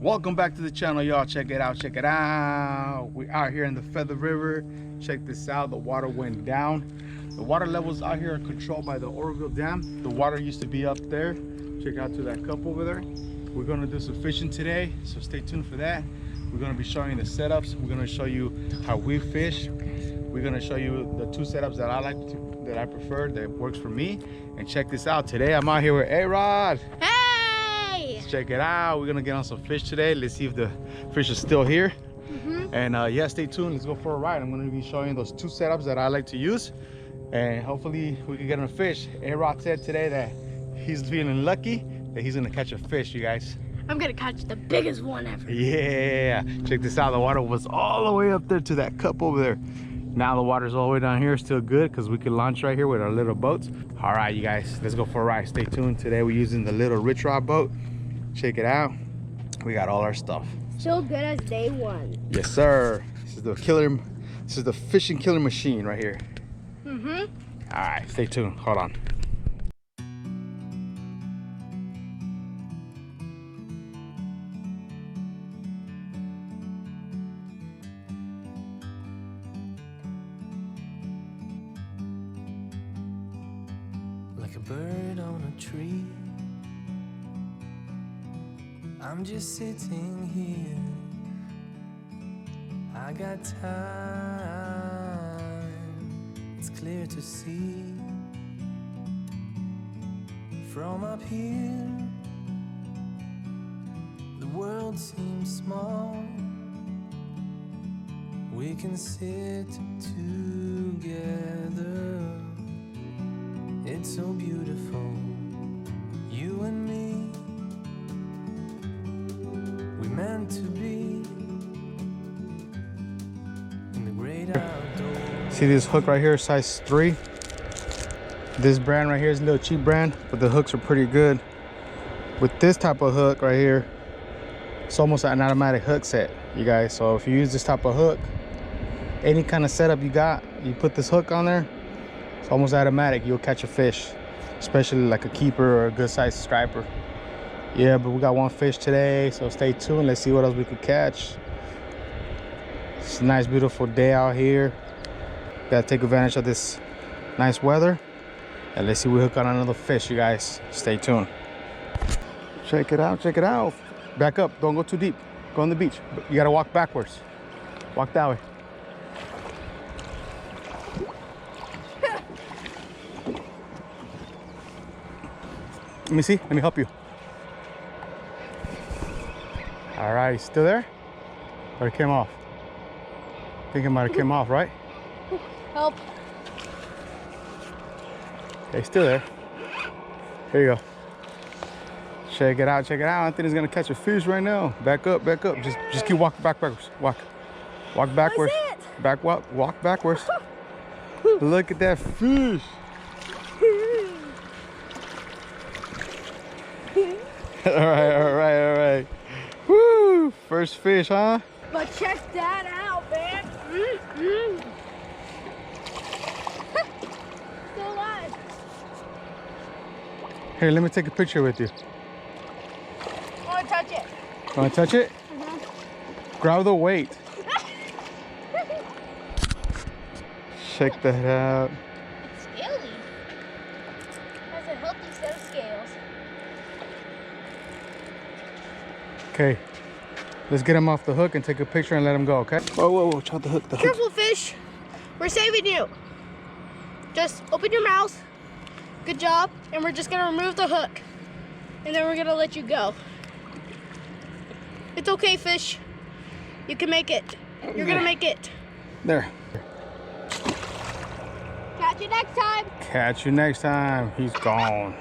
Welcome back to the channel, y'all. Check it out, check it out. We out here in the Feather River. Check this out. The water went down. The water levels out here are controlled by the Oroville Dam. The water used to be up there. Check out to that cup over there. We're gonna do some fishing today, so stay tuned for that. We're gonna be showing the setups. We're gonna show you how we fish. We're gonna show you the two setups that I like to, that I prefer, that works for me. And check this out. Today I'm out here with A-Rod. Hey! Check it out. We're gonna get on some fish today. Let's see if the fish is still here. And yeah, stay tuned. Let's go for a ride. I'm gonna be showing you those two setups that I like to use, and hopefully we can get on a fish. A-Rod said today that he's feeling lucky that he's gonna catch a fish, you guys. I'm gonna catch the biggest one ever. Yeah, check this out. The water was all the way up there to that cup over there. Now the water's all the way down here. Still good because we can launch right here with our little boats. All right, you guys, let's go for a ride. Stay tuned. Today we're using the little Rich Rod boat. Check it out. We got all our stuff. So good as day one. Yes, sir. This is the killer. This is the fishing killer machine right here. All right, stay tuned. Hold on. Like a bird on a tree, I'm just sitting here. I got time, it's clear to see. From up here, the world seems small. We can sit together. It's so beautiful, you and me. We meant to be in the great outdoors. See this hook right here, size 3. This brand right here is a little cheap brand, but the hooks are pretty good. With this type of hook right here, it's almost an automatic hook set, you guys. So if you use this type of hook, any kind of setup you got, you put this hook on there, it's almost automatic. You'll catch a fish, especially like a keeper or a good sized striper. Yeah, but we got one fish today, so stay tuned. Let's see what else we could catch. It's a nice, beautiful day out here. Gotta take advantage of this nice weather. And let's see if we hook on another fish, you guys. Stay tuned. Check it out, check it out. Back up, don't go too deep. Go on the beach. You gotta walk backwards. Walk that way. Let me see, let me help you. All right, still there? Or it came off? I think it might have came off, right? Help. Okay, still there. Here you go. Check it out, check it out. Anthony's gonna catch a fish right now. Back up, back up. Just keep walking backwards. Walk backwards. That's it. Walk backwards. Look at that fish. All right. Woo! First fish, huh? But check that out, man. Still alive. Here, let me take a picture with you. I want to touch it. Want to touch it? Grab the weight. Check that out. Scaly. Has a healthy set of scales. Okay, let's get him off the hook and take a picture and let him go, okay? Whoa, chop the hook, Careful, fish. We're saving you. Just open your mouth. Good job. And we're just gonna remove the hook. And then we're gonna let you go. It's okay, fish. You can make it. You're gonna make it. There. Catch you next time. Catch you next time. He's gone.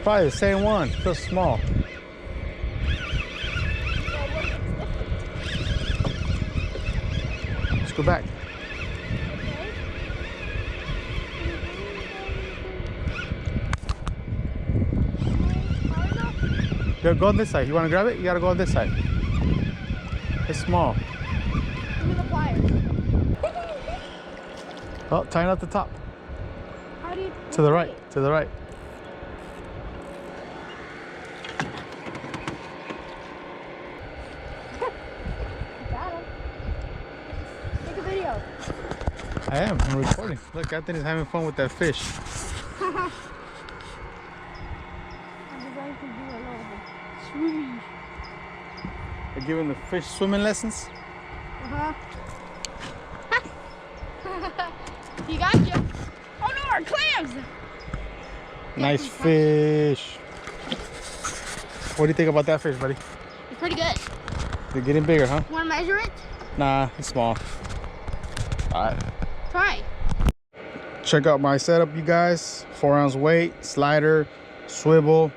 Probably the same one, just small. Let's go back. Go on this side. You want to grab it? You gotta go on this side. It's small. Give me the pliers. Oh, tying up the top. How do you? To the right. To the right. Got him. Take a video. I'm recording. Look, Anthony's having fun with that fish. They're giving the fish swimming lessons. You got you. Oh no, our clams! Nice fish. What do you think about that fish, buddy? It's pretty good. They're getting bigger, huh? Want to measure it? Nah, it's small. All right. Try. Check out my setup, you guys. 4-ounce weight, slider, swivel,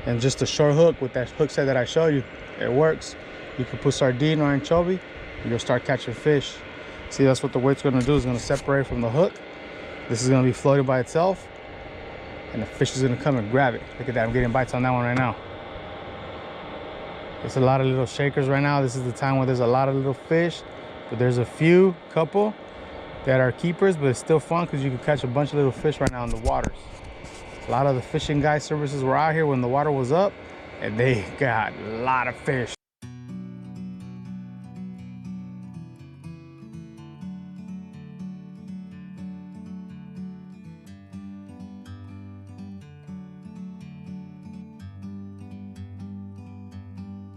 and just a short hook with that hook set that I showed you. It works. You can put sardine or anchovy, and you'll start catching fish. See, that's what the weight's gonna do. It's gonna separate from the hook. This is gonna be floated by itself, and the fish is gonna come and grab it. Look at that, I'm getting bites on that one right now. There's a lot of little shakers right now. This is the time where there's a lot of little fish, but there's a couple that are keepers, but it's still fun because you can catch a bunch of little fish right now in the waters. A lot of the fishing guy services were out here when the water was up, and they got a lot of fish.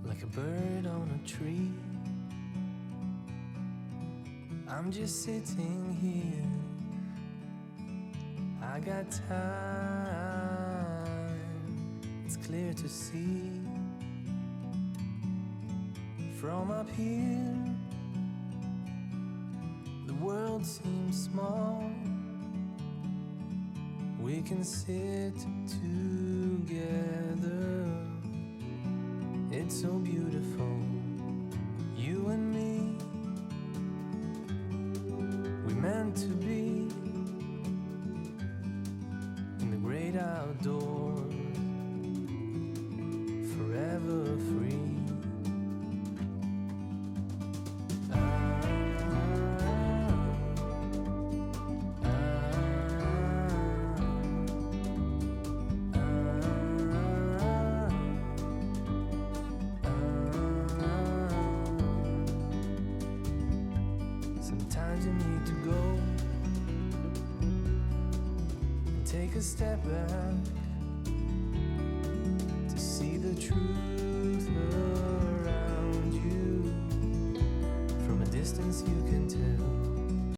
Like a bird on a tree, I'm just sitting here. I got time, it's clear to see. From up here, the world seems small. We can sit together. It's so beautiful, you and me. We meant to be in the great outdoors, forever free. Sometimes you need to go and take a step back